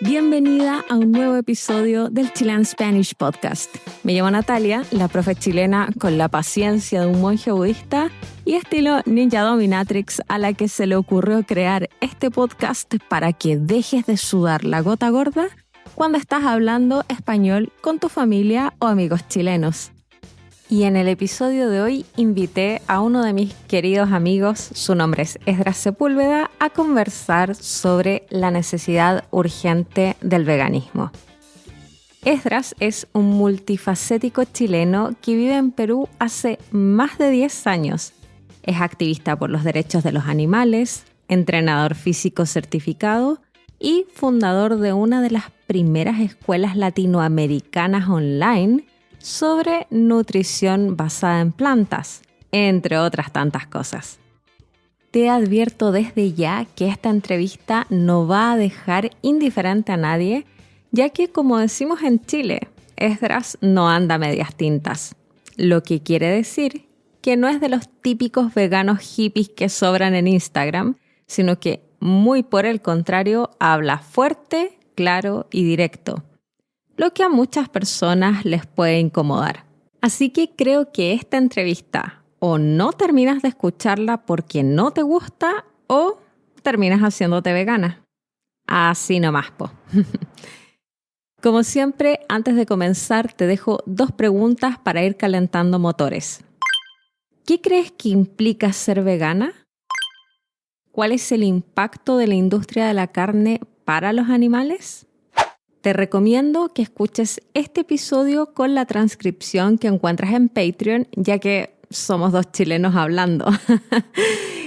Bienvenida a un nuevo episodio del Chilean Spanish Podcast. Me llamo Natalia, la profe chilena con la paciencia de un monje budista y estilo Ninja Dominatrix a la que se le ocurrió crear este podcast para que dejes de sudar la gota gorda cuando estás hablando español con tu familia o amigos chilenos. Y en el episodio de hoy invité a uno de mis queridos amigos, su nombre es Esdras Sepúlveda, a conversar sobre la necesidad urgente del veganismo. Esdras es un multifacético chileno que vive en Perú hace más de 10 años. Es activista por los derechos de los animales, entrenador físico certificado y fundador de una de las primeras escuelas latinoamericanas online sobre nutrición basada en plantas, entre otras tantas cosas. Te advierto desde ya que esta entrevista no va a dejar indiferente a nadie, ya que, como decimos en Chile, Esdras no anda a medias tintas, lo que quiere decir que no es de los típicos veganos hippies que sobran en Instagram, sino que, muy por el contrario, habla fuerte, claro y directo, lo que a muchas personas les puede incomodar. Así que creo que esta entrevista o no terminas de escucharla porque no te gusta o terminas haciéndote vegana. Así nomás, po. Como siempre, antes de comenzar te dejo 2 preguntas para ir calentando motores. ¿Qué crees que implica ser vegana? ¿Cuál es el impacto de la industria de la carne para los animales? Te recomiendo que escuches este episodio con la transcripción que encuentras en Patreon, ya que somos 2 chilenos hablando.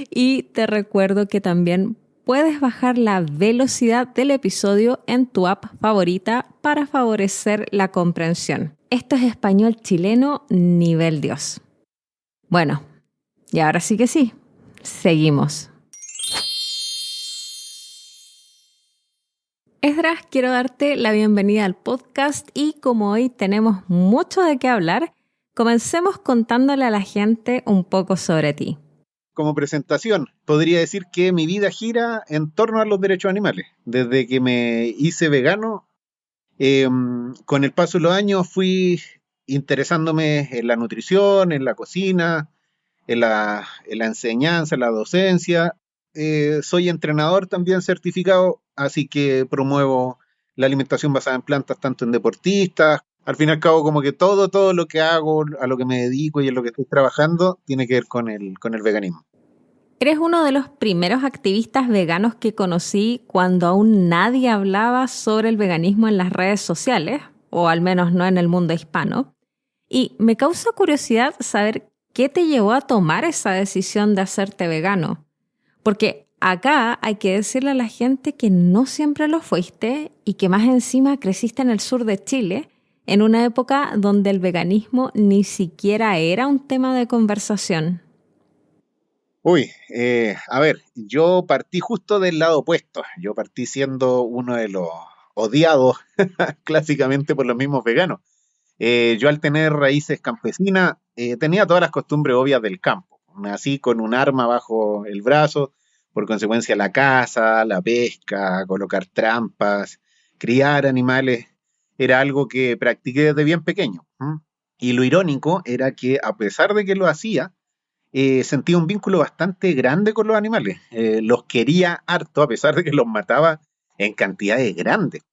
Y te recuerdo que también puedes bajar la velocidad del episodio en tu app favorita para favorecer la comprensión. Esto es español chileno nivel Dios. Bueno, y ahora sí que sí, seguimos. Esdras, quiero darte la bienvenida al podcast y como hoy tenemos mucho de qué hablar, comencemos contándole a la gente un poco sobre ti. Como presentación, podría decir que mi vida gira en torno a los derechos animales. Desde que me hice vegano, con el paso de los años fui interesándome en la nutrición, en la cocina, en la enseñanza, en la docencia. Soy entrenador también certificado, así que promuevo la alimentación basada en plantas tanto en deportistas. Al fin y al cabo, como que todo lo que hago, a lo que me dedico y en lo que estoy trabajando, tiene que ver con el veganismo. Eres uno de los primeros activistas veganos que conocí cuando aún nadie hablaba sobre el veganismo en las redes sociales, o al menos no en el mundo hispano. Y me causa curiosidad saber qué te llevó a tomar esa decisión de hacerte vegano. Porque acá hay que decirle a la gente que no siempre lo fuiste y que más encima creciste en el sur de Chile, en una época donde el veganismo ni siquiera era un tema de conversación. A ver, yo partí justo del lado opuesto. Yo partí siendo uno de los odiados clásicamente por los mismos veganos. Yo al tener raíces campesinas tenía todas las costumbres obvias del campo. Nací con un arma bajo el brazo, por consecuencia la caza, la pesca, colocar trampas, criar animales, era algo que practiqué desde bien pequeño. Y lo irónico era que a pesar de que lo hacía, sentía un vínculo bastante grande con los animales. Los quería harto a pesar de que los mataba en cantidades grandes.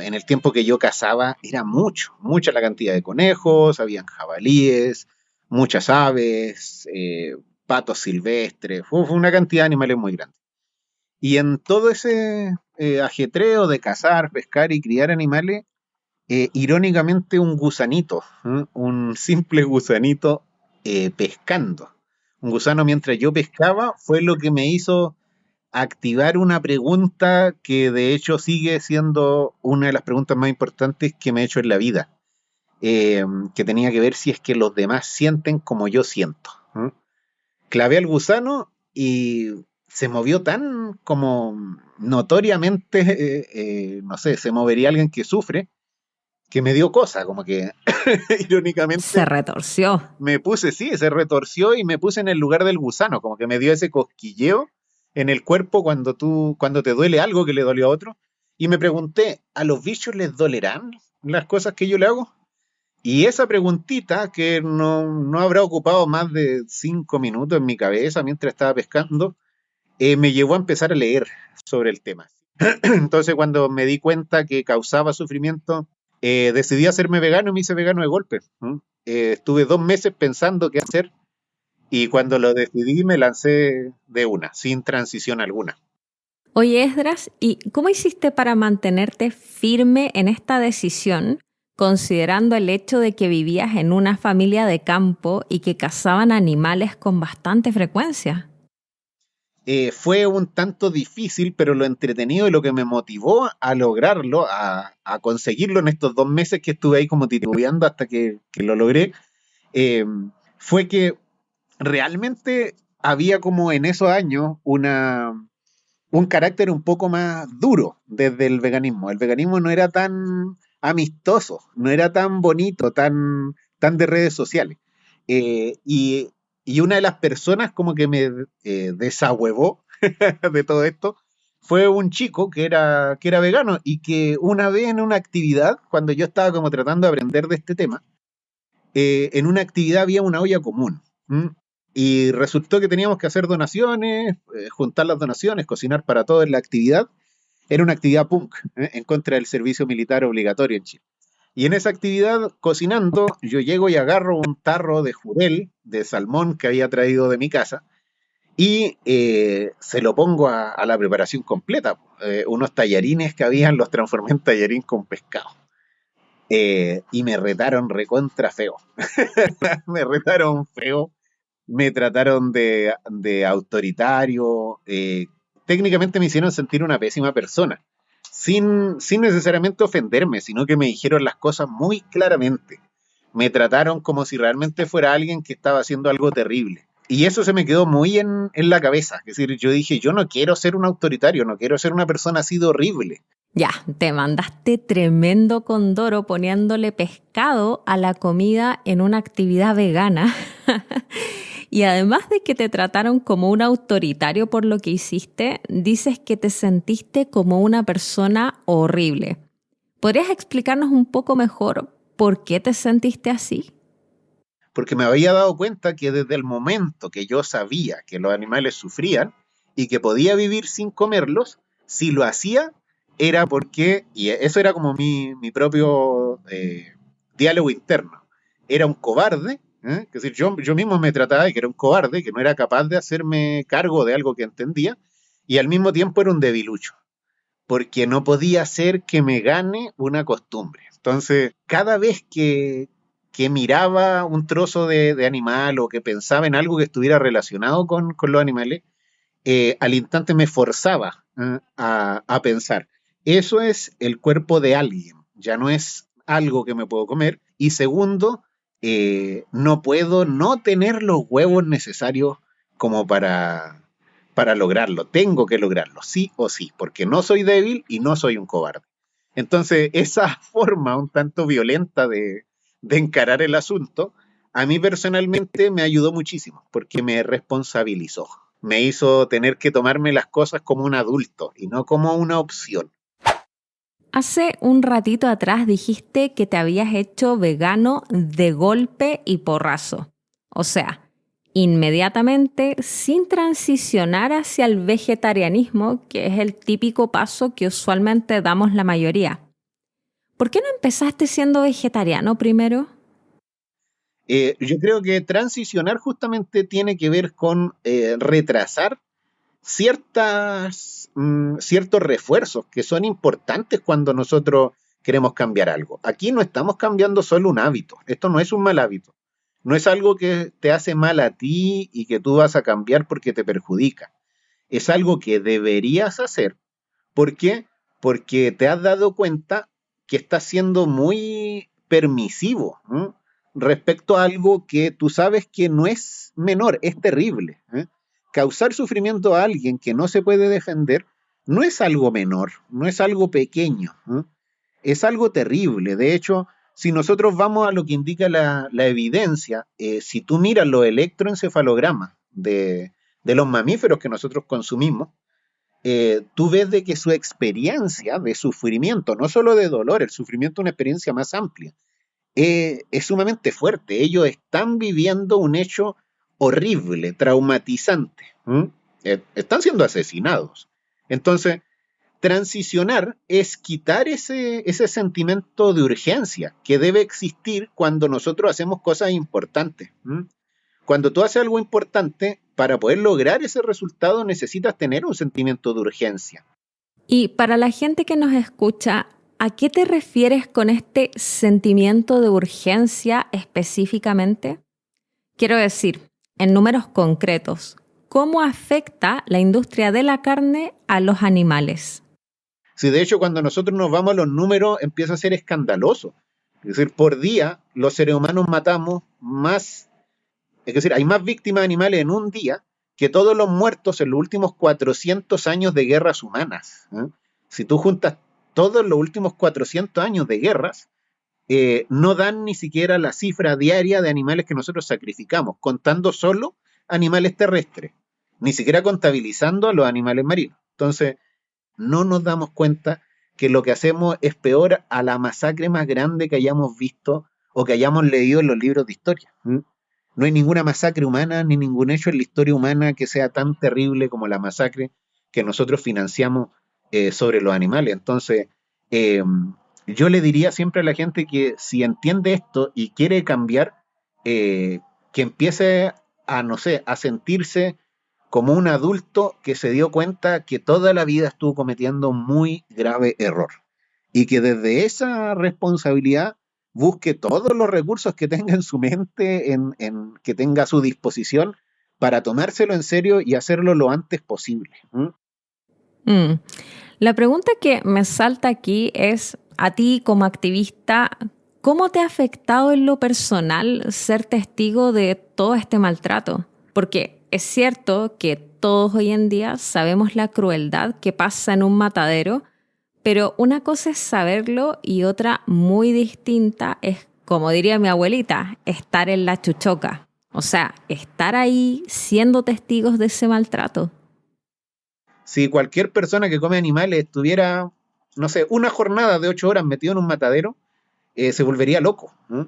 En el tiempo que yo cazaba era mucha la cantidad de conejos, habían jabalíes, muchas aves, patos silvestres, fue una cantidad de animales muy grande. Y en todo ese ajetreo de cazar, pescar y criar animales, irónicamente un gusanito, un simple gusanito pescando. Un gusano mientras yo pescaba fue lo que me hizo activar una pregunta que de hecho sigue siendo una de las preguntas más importantes que me he hecho en la vida, que tenía que ver si es que los demás sienten como yo siento. Clavé al gusano y se movió tan como notoriamente, no sé, se movería alguien que sufre, que me dio cosa, como que irónicamente Se retorció. se retorció y me puse en el lugar del gusano, como que me dio ese cosquilleo en el cuerpo cuando te duele algo que le dolió a otro, Y me pregunté, ¿a los bichos les dolerán las cosas que yo le hago? Y esa preguntita, que no habrá ocupado más de 5 minutos en mi cabeza mientras estaba pescando, me llevó a empezar a leer sobre el tema. Entonces, cuando me di cuenta que causaba sufrimiento, decidí hacerme vegano y me hice vegano de golpe. Estuve 2 meses pensando qué hacer y cuando lo decidí me lancé de una, sin transición alguna. Oye, Esdras, ¿y cómo hiciste para mantenerte firme en esta decisión, considerando el hecho de que vivías en una familia de campo y que cazaban animales con bastante frecuencia? Fue un tanto difícil, pero lo entretenido y lo que me motivó a lograrlo, a conseguirlo en estos 2 meses que estuve ahí como titubeando hasta que lo logré, eh, fue que realmente había como en esos años un carácter un poco más duro desde el veganismo. El veganismo no era tan amistoso, no era tan bonito, tan de redes sociales. Eh, y, y una de las personas como que me desahuevó de todo esto fue un chico que era vegano y que una vez en una actividad, cuando yo estaba como tratando de aprender de este tema, en una actividad había una olla común. ¿M? Y resultó que teníamos que hacer donaciones, juntar las donaciones, cocinar para todos en la actividad. Era una actividad punk, en contra del servicio militar obligatorio en Chile. Y en esa actividad, cocinando, yo llego y agarro un tarro de jurel, de salmón que había traído de mi casa, y se lo pongo a la preparación completa. Unos tallarines que habían los transformé en tallarín con pescado. Y me retaron recontra feo. Me retaron feo, me trataron de autoritario, técnicamente me hicieron sentir una pésima persona, sin necesariamente ofenderme, sino que me dijeron las cosas muy claramente. Me trataron como si realmente fuera alguien que estaba haciendo algo terrible. Y eso se me quedó muy en la cabeza. Es decir, yo dije, yo no quiero ser un autoritario, no quiero ser una persona así de horrible. Ya, te mandaste tremendo condoro poniéndole pescado a la comida en una actividad vegana. Y además de que te trataron como un autoritario por lo que hiciste, dices que te sentiste como una persona horrible. ¿Podrías explicarnos un poco mejor por qué te sentiste así? Porque me había dado cuenta que desde el momento que yo sabía que los animales sufrían y que podía vivir sin comerlos, si lo hacía era porque, y eso era como mi propio diálogo interno, era un cobarde, es decir, yo mismo me trataba de que era un cobarde, que no era capaz de hacerme cargo de algo que entendía, y al mismo tiempo era un debilucho, porque no podía hacer que me gane una costumbre. Entonces, cada vez que miraba un trozo de animal o que pensaba en algo que estuviera relacionado con los animales, al instante me forzaba a pensar, eso es el cuerpo de alguien, ya no es algo que me puedo comer. Y segundo, no puedo no tener los huevos necesarios como para lograrlo. Tengo que lograrlo, sí o sí, porque no soy débil y no soy un cobarde. Entonces, esa forma un tanto violenta de encarar el asunto, a mí personalmente me ayudó muchísimo, porque me responsabilizó. Me hizo tener que tomarme las cosas como un adulto y no como una opción. Hace un ratito atrás dijiste que te habías hecho vegano de golpe y porrazo. O sea, inmediatamente sin transicionar hacia el vegetarianismo, que es el típico paso que usualmente damos la mayoría. ¿Por qué no empezaste siendo vegetariano primero? Yo creo que transicionar justamente tiene que ver con retrasar ciertos refuerzos que son importantes cuando nosotros queremos cambiar algo. Aquí no estamos cambiando solo un hábito, esto no es un mal hábito, no es algo que te hace mal a ti y que tú vas a cambiar porque te perjudica, es algo que deberías hacer. ¿Por qué? Porque te has dado cuenta que estás siendo muy permisivo, ¿no? Respecto a algo que tú sabes que no es menor, es terrible, ¿eh? Causar sufrimiento a alguien que no se puede defender no es algo menor, no es algo pequeño, ¿eh? Es algo terrible. De hecho, si nosotros vamos a lo que indica la evidencia, si tú miras los electroencefalogramas de los mamíferos que nosotros consumimos, tú ves de que su experiencia de sufrimiento, no solo de dolor, el sufrimiento es una experiencia más amplia, es sumamente fuerte. Ellos están viviendo un hecho horrible, traumatizante. ¿M? Están siendo asesinados. Entonces, transicionar es quitar ese sentimiento de urgencia que debe existir cuando nosotros hacemos cosas importantes. ¿M? Cuando tú haces algo importante, para poder lograr ese resultado necesitas tener un sentimiento de urgencia. Y para la gente que nos escucha, ¿a qué te refieres con este sentimiento de urgencia específicamente? Quiero decir, en números concretos, ¿cómo afecta la industria de la carne a los animales? Si de hecho cuando nosotros nos vamos a los números empieza a ser escandaloso. Es decir, por día los seres humanos matamos más, es decir, hay más víctimas animales en un día que todos los muertos en los últimos 400 años de guerras humanas. ¿Eh? Si tú juntas todos los últimos 400 años de guerras, no dan ni siquiera la cifra diaria de animales que nosotros sacrificamos, contando solo animales terrestres, ni siquiera contabilizando a los animales marinos. Entonces, no nos damos cuenta que lo que hacemos es peor a la masacre más grande que hayamos visto o que hayamos leído en los libros de historia. ¿Mm? No hay ninguna masacre humana ni ningún hecho en la historia humana que sea tan terrible como la masacre que nosotros financiamos sobre los animales. Entonces, eh, yo le diría siempre a la gente que si entiende esto y quiere cambiar, que empiece a, no sé, a sentirse como un adulto que se dio cuenta que toda la vida estuvo cometiendo un muy grave error y que desde esa responsabilidad busque todos los recursos que tenga en su mente, que tenga a su disposición para tomárselo en serio y hacerlo lo antes posible. ¿Mm? La pregunta que me salta aquí es, a ti como activista, ¿cómo te ha afectado en lo personal ser testigo de todo este maltrato? Porque es cierto que todos hoy en día sabemos la crueldad que pasa en un matadero, pero una cosa es saberlo y otra muy distinta es, como diría mi abuelita, estar en la chuchoca. O sea, estar ahí siendo testigos de ese maltrato. Si cualquier persona que come animales estuviera, no sé, una jornada de 8 horas metido en un matadero, se volvería loco. ¿Eh?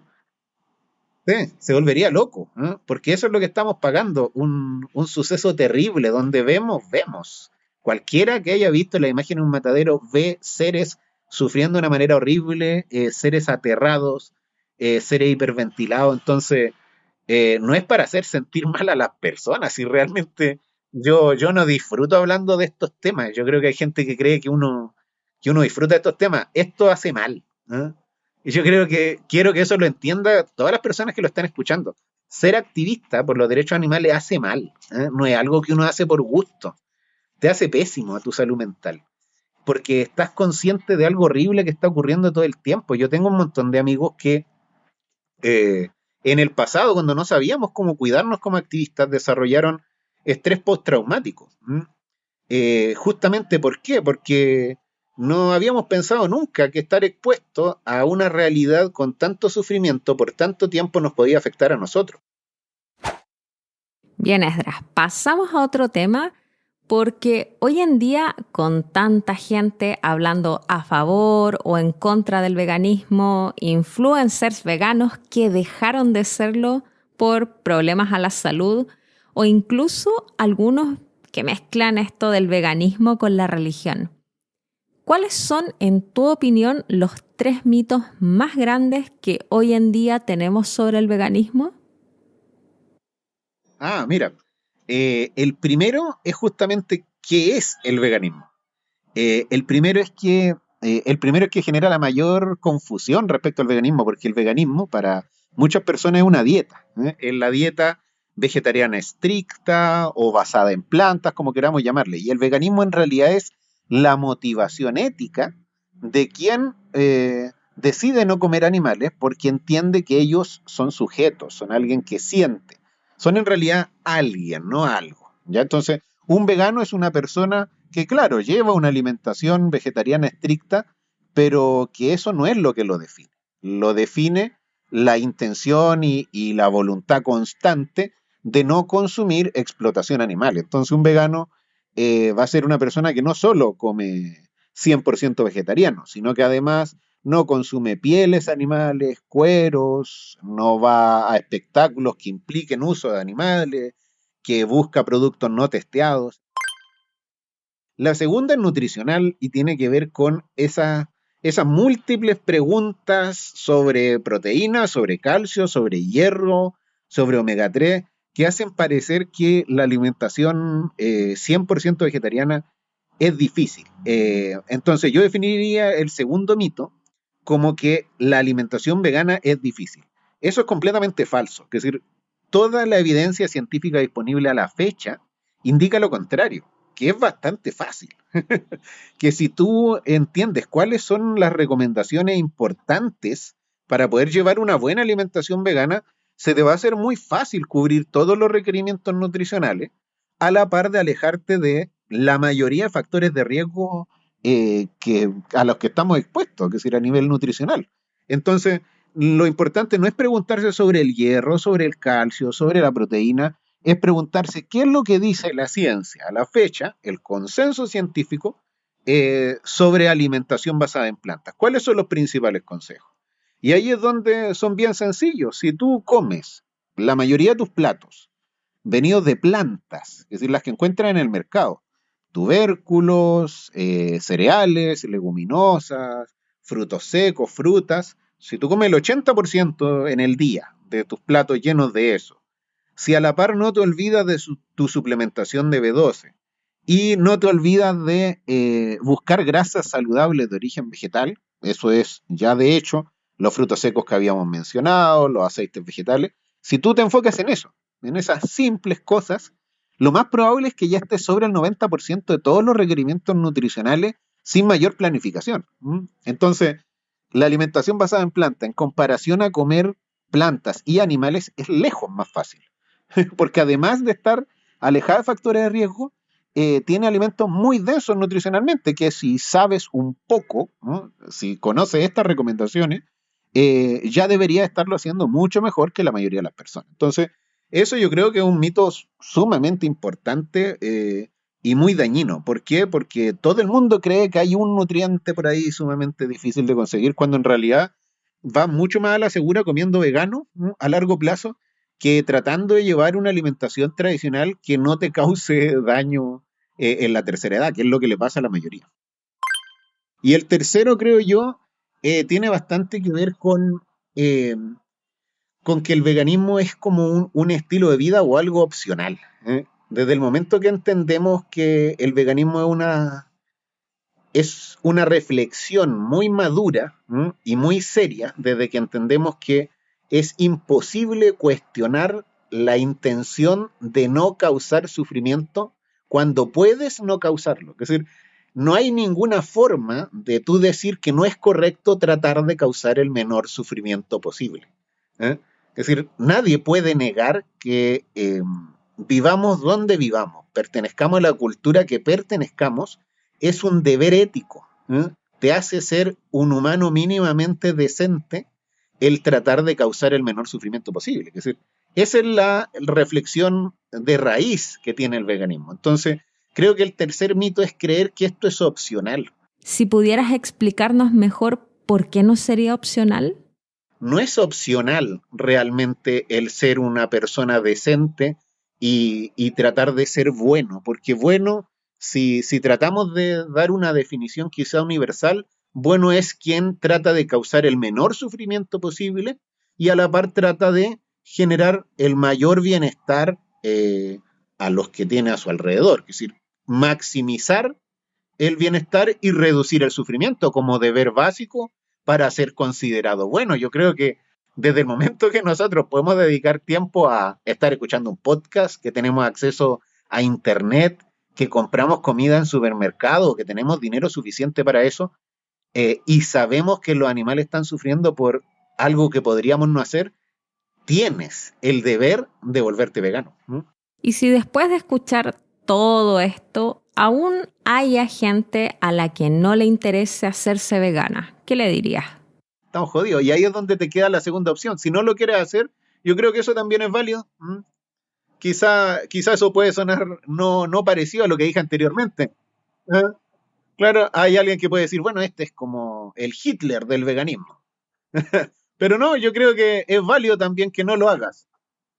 Sí, se volvería loco, ¿eh? Porque eso es lo que estamos pagando, un suceso terrible, donde vemos. Cualquiera que haya visto la imagen de un matadero ve seres sufriendo de una manera horrible, seres aterrados, seres hiperventilados. Entonces, no es para hacer sentir mal a las personas, y realmente yo no disfruto hablando de estos temas. Yo creo que hay gente que cree que uno disfruta de estos temas. Esto hace mal, ¿eh? Y yo quiero que eso lo entienda todas las personas que lo están escuchando. Ser activista por los derechos animales hace mal, ¿eh? No es algo que uno hace por gusto. Te hace pésimo a tu salud mental, porque estás consciente de algo horrible que está ocurriendo todo el tiempo. Yo tengo un montón de amigos que eh, en el pasado, cuando no sabíamos cómo cuidarnos como activistas, desarrollaron estrés postraumático. ¿M? Justamente, ¿por qué? Porque no habíamos pensado nunca que estar expuesto a una realidad con tanto sufrimiento por tanto tiempo nos podía afectar a nosotros. Bien, Esdras, pasamos a otro tema porque hoy en día, con tanta gente hablando a favor o en contra del veganismo, influencers veganos que dejaron de serlo por problemas a la salud o incluso algunos que mezclan esto del veganismo con la religión. ¿Cuáles son, en tu opinión, los 3 mitos más grandes que hoy en día tenemos sobre el veganismo? Mira, el primero es justamente qué es el veganismo. El primero es que genera la mayor confusión respecto al veganismo, porque el veganismo para muchas personas es una dieta, ¿eh? Es la dieta vegetariana estricta o basada en plantas, como queramos llamarle. Y el veganismo en realidad es la motivación ética de quien decide no comer animales porque entiende que ellos son sujetos, son alguien que siente. Son en realidad alguien, no algo. ¿Ya? Entonces, un vegano es una persona que, claro, lleva una alimentación vegetariana estricta, pero que eso no es lo que lo define. Lo define la intención y la voluntad constante de no consumir explotación animal. Entonces, un vegano va a ser una persona que no solo come 100% vegetariano, sino que además no consume pieles animales, cueros, no va a espectáculos que impliquen uso de animales, que busca productos no testeados. La segunda es nutricional y tiene que ver con esas múltiples preguntas sobre proteínas, sobre calcio, sobre hierro, sobre omega 3, que hacen parecer que la alimentación 100% vegetariana es difícil. Entonces yo definiría el segundo mito como que la alimentación vegana es difícil. Eso es completamente falso. Es decir, toda la evidencia científica disponible a la fecha indica lo contrario, que es bastante fácil. Que si tú entiendes cuáles son las recomendaciones importantes para poder llevar una buena alimentación vegana, se te va a hacer muy fácil cubrir todos los requerimientos nutricionales, a la par de alejarte de la mayoría de factores de riesgo a los que estamos expuestos, que es decir, a nivel nutricional. Entonces, lo importante no es preguntarse sobre el hierro, sobre el calcio, sobre la proteína, es preguntarse qué es lo que dice la ciencia a la fecha, el consenso científico, sobre alimentación basada en plantas. ¿Cuáles son los principales consejos? Y ahí es donde son bien sencillos. Si tú comes la mayoría de tus platos venidos de plantas, es decir, las que encuentras en el mercado, tubérculos, cereales, leguminosas, frutos secos, frutas, si tú comes el 80% en el día de tus platos llenos de eso, si a la par no te olvidas de tu suplementación de B12 y no te olvidas de buscar grasas saludables de origen vegetal, eso es ya de hecho los frutos secos que habíamos mencionado, los aceites vegetales, si tú te enfocas en eso, en esas simples cosas, lo más probable es que ya estés sobre el 90% de todos los requerimientos nutricionales sin mayor planificación. Entonces, la alimentación basada en planta en comparación a comer plantas y animales es lejos más fácil. Porque además de estar alejada de factores de riesgo, tiene alimentos muy densos nutricionalmente, que si sabes un poco, ¿no? Si conoces estas recomendaciones, ya debería estarlo haciendo mucho mejor que la mayoría de las personas. Entonces, eso yo creo que es un mito sumamente importante y muy dañino. ¿Por qué? Porque todo el mundo cree que hay un nutriente por ahí sumamente difícil de conseguir, cuando en realidad va mucho más a la segura comiendo vegano, ¿no? A largo plazo, que tratando de llevar una alimentación tradicional que no te cause daño en la tercera edad, que es lo que le pasa a la mayoría. Y el tercero, creo yo, tiene bastante que ver eh, con que el veganismo es como un estilo de vida o algo opcional. Desde el momento que entendemos que el veganismo es una reflexión muy madura y muy seria, desde que entendemos que es imposible cuestionar la intención de no causar sufrimiento cuando puedes no causarlo. Es decir, no hay ninguna forma de tú decir que no es correcto tratar de causar el menor sufrimiento posible. ¿Eh? Es decir, nadie puede negar que vivamos donde vivamos, pertenezcamos a la cultura que pertenezcamos, es un deber ético. Te hace ser un humano mínimamente decente el tratar de causar el menor sufrimiento posible. Es decir, esa es la reflexión de raíz que tiene el veganismo. Entonces, creo que el tercer mito es creer que esto es opcional. Si pudieras explicarnos mejor por qué no sería opcional. No es opcional realmente el ser una persona decente y tratar de ser bueno, porque bueno, si tratamos de dar una definición quizá universal, bueno es quien trata de causar el menor sufrimiento posible y a la par trata de generar el mayor bienestar a los que tiene a su alrededor, es decir, maximizar el bienestar y reducir el sufrimiento como deber básico para ser considerado bueno. Yo creo que desde el momento que nosotros podemos dedicar tiempo a estar escuchando un podcast, que tenemos acceso a internet, que compramos comida en supermercado, que tenemos dinero suficiente para eso, y sabemos que los animales están sufriendo por algo que podríamos no hacer, tienes el deber de volverte vegano. Y si después de escuchar todo esto, aún haya gente a la que no le interese hacerse vegana, ¿qué le dirías? Estamos jodidos. Y ahí es donde te queda la segunda opción. Si no lo quieres hacer, yo creo que eso también es válido. Quizá eso puede sonar no parecido a lo que dije anteriormente. ¿Ah? Claro, hay alguien que puede decir, bueno, este es como el Hitler del veganismo. Pero no, yo creo que es válido también que no lo hagas.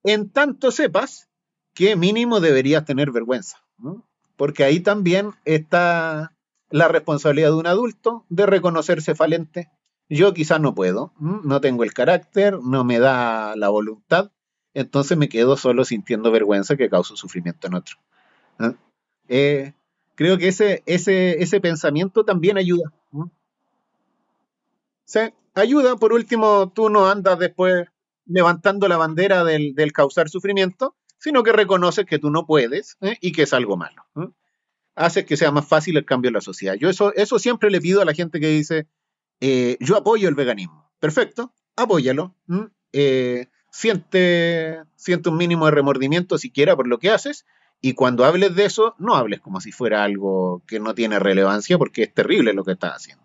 En tanto sepas que mínimo deberías tener vergüenza, ¿no? Porque ahí también está la responsabilidad de un adulto de reconocerse falente. Yo quizás no puedo, no tengo el carácter, no me da la voluntad, entonces me quedo solo sintiendo vergüenza que causo sufrimiento en otro. ¿Ah? Eh, Creo que ese pensamiento también ayuda. ¿No? Sí, ayuda. Por último, tú no andas después levantando la bandera del causar sufrimiento, sino que reconoces que tú no puedes, y que es algo malo. Haces que sea más fácil el cambio en la sociedad. Yo eso siempre le pido a la gente que dice, yo apoyo el veganismo. Perfecto, apóyalo. Siente un mínimo de remordimiento siquiera por lo que haces, y cuando hables de eso, no hables como si fuera algo que no tiene relevancia, porque es terrible lo que estás haciendo.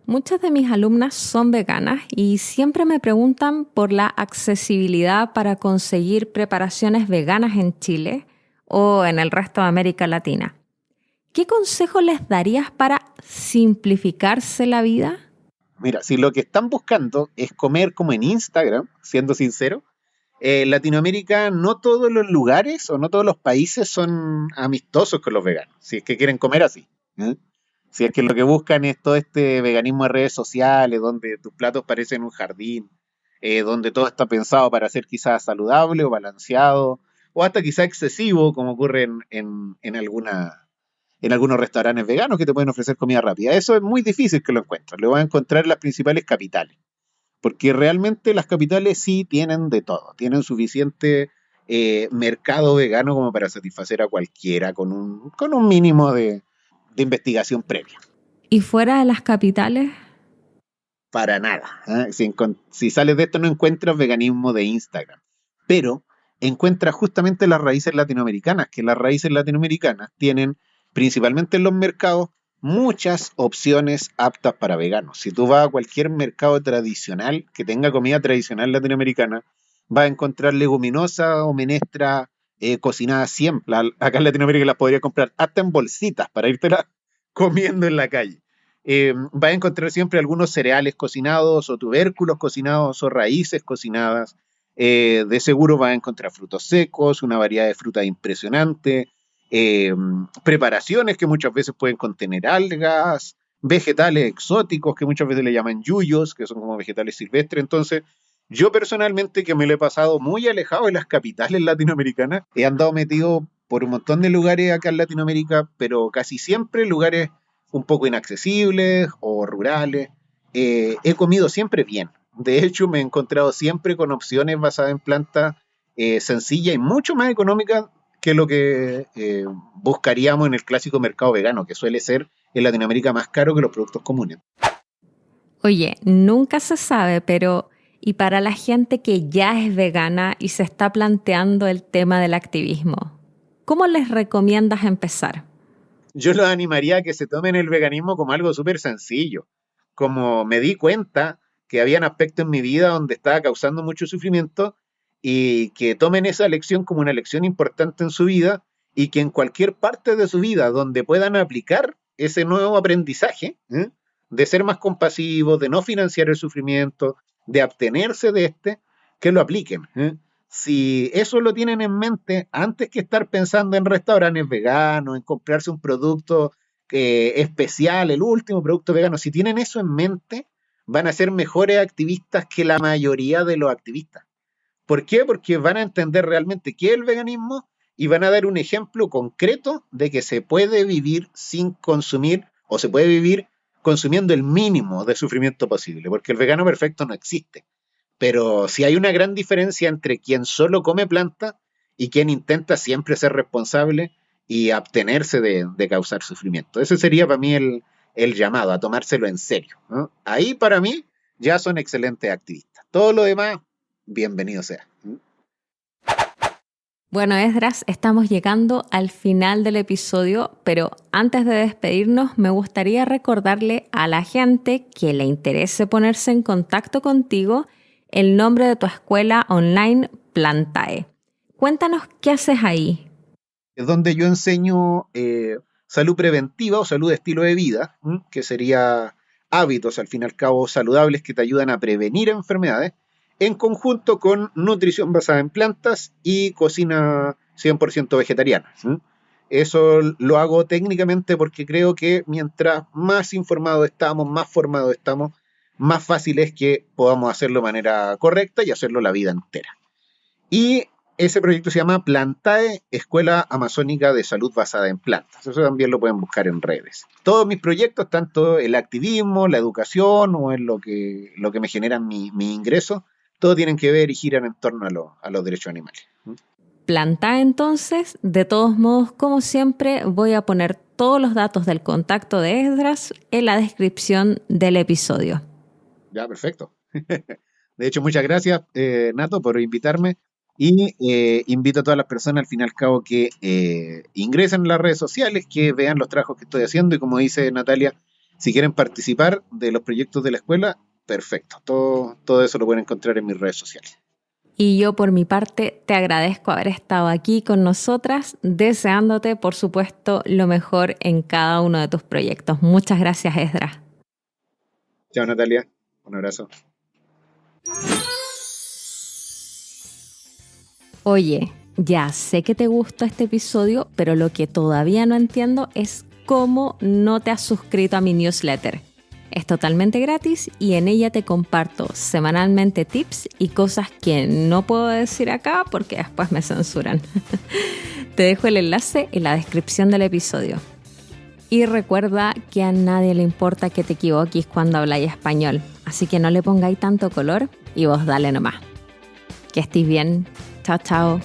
Muchas de mis alumnas son veganas y siempre me preguntan por la accesibilidad para conseguir preparaciones veganas en Chile o en el resto de América Latina. ¿Qué consejo les darías para simplificarse la vida? Mira, si lo que están buscando es comer como en Instagram, siendo sincero, en Latinoamérica no todos los lugares o no todos los países son amistosos con los veganos, si es que quieren comer así. ¿Eh? Si es que lo que buscan es todo este veganismo de redes sociales, donde tus platos parecen un jardín, donde todo está pensado para ser quizás saludable o balanceado, o hasta quizás excesivo, como ocurre en algunos restaurantes veganos que te pueden ofrecer comida rápida. Eso es muy difícil que lo encuentres. Lo vas a encontrar en las principales capitales. Porque realmente las capitales sí tienen de todo. Tienen suficiente mercado vegano como para satisfacer a cualquiera con un mínimo de investigación previa. ¿Y fuera de las capitales? Para nada. Si sales de esto no encuentras veganismo de Instagram. Pero encuentras justamente las raíces latinoamericanas, que las raíces latinoamericanas tienen principalmente en los mercados muchas opciones aptas para veganos. Si tú vas a cualquier mercado tradicional que tenga comida tradicional latinoamericana, vas a encontrar leguminosa o menestra cocinada siempre. Acá en Latinoamérica las podrías comprar hasta en bolsitas para irte comiendo en la calle. Vas a encontrar siempre algunos cereales cocinados o tubérculos cocinados o raíces cocinadas. De seguro vas a encontrar frutos secos, una variedad de frutas impresionante, preparaciones que muchas veces pueden contener algas, vegetales exóticos que muchas veces le llaman yuyos, que son como vegetales silvestres. Entonces, yo personalmente, que me lo he pasado muy alejado de las capitales latinoamericanas, he andado metido por un montón de lugares acá en Latinoamérica, pero casi siempre lugares un poco inaccesibles o rurales. He comido siempre bien. De hecho, me he encontrado siempre con opciones basadas en plantas sencillas y mucho más económicas que lo que buscaríamos en el clásico mercado vegano, que suele ser en Latinoamérica más caro que los productos comunes. Oye, nunca se sabe, pero ¿y para la gente que ya es vegana y se está planteando el tema del activismo? ¿Cómo les recomiendas empezar? Yo los animaría a que se tomen el veganismo como algo súper sencillo. Como me di cuenta que habían aspectos en mi vida donde estaba causando mucho sufrimiento, y que tomen esa lección como una lección importante en su vida, y que en cualquier parte de su vida donde puedan aplicar ese nuevo aprendizaje, de ser más compasivos, de no financiar el sufrimiento, de abstenerse de que lo apliquen. Si eso lo tienen en mente, antes que estar pensando en restaurantes veganos, en comprarse un producto especial, el último producto vegano, si tienen eso en mente, van a ser mejores activistas que la mayoría de los activistas. ¿Por qué? Porque van a entender realmente qué es el veganismo y van a dar un ejemplo concreto de que se puede vivir sin consumir, o se puede vivir consumiendo el mínimo de sufrimiento posible, porque el vegano perfecto no existe. Pero sí hay una gran diferencia entre quien solo come planta y quien intenta siempre ser responsable y abstenerse de causar sufrimiento. Ese sería para mí el llamado, a tomárselo en serio, ¿no? Ahí para mí ya son excelentes activistas. Todo lo demás, bienvenido sea. Bueno, Esdras, estamos llegando al final del episodio, pero antes de despedirnos me gustaría recordarle a la gente que le interese ponerse en contacto contigo el nombre de tu escuela online Plantae. Cuéntanos qué haces ahí. Es donde yo enseño salud preventiva o salud de estilo de vida, que sería hábitos, al fin y al cabo, saludables que te ayudan a prevenir enfermedades, en conjunto con nutrición basada en plantas y cocina 100% vegetariana. Eso lo hago técnicamente porque creo que mientras más informados estamos, más formados estamos, más fácil es que podamos hacerlo de manera correcta y hacerlo la vida entera. Y ese proyecto se llama Plantae, Escuela Amazónica de Salud Basada en Plantas. Eso también lo pueden buscar en redes. Todos mis proyectos, tanto el activismo, la educación o en lo que me generan mi ingreso, todo tienen que ver y giran en torno a los derechos animales. Plantae, entonces, de todos modos, como siempre, voy a poner todos los datos del contacto de Esdras en la descripción del episodio. Ya, perfecto. De hecho, muchas gracias, Nato, por invitarme. Y invito a todas las personas, al fin y al cabo, que ingresen en las redes sociales, que vean los trabajos que estoy haciendo. Y como dice Natalia, si quieren participar de los proyectos de la escuela, perfecto. Todo eso lo pueden encontrar en mis redes sociales. Y yo, por mi parte, te agradezco haber estado aquí con nosotras, deseándote, por supuesto, lo mejor en cada uno de tus proyectos. Muchas gracias, Esdras. Chao, Natalia. Un abrazo. Oye, ya sé que te gustó este episodio, pero lo que todavía no entiendo es cómo no te has suscrito a mi newsletter. Es totalmente gratis y en ella te comparto semanalmente tips y cosas que no puedo decir acá porque después me censuran. Te dejo el enlace en la descripción del episodio. Y recuerda que a nadie le importa que te equivoques cuando habláis español, así que no le pongáis tanto color y vos dale nomás. Que estés bien. Chao, chao.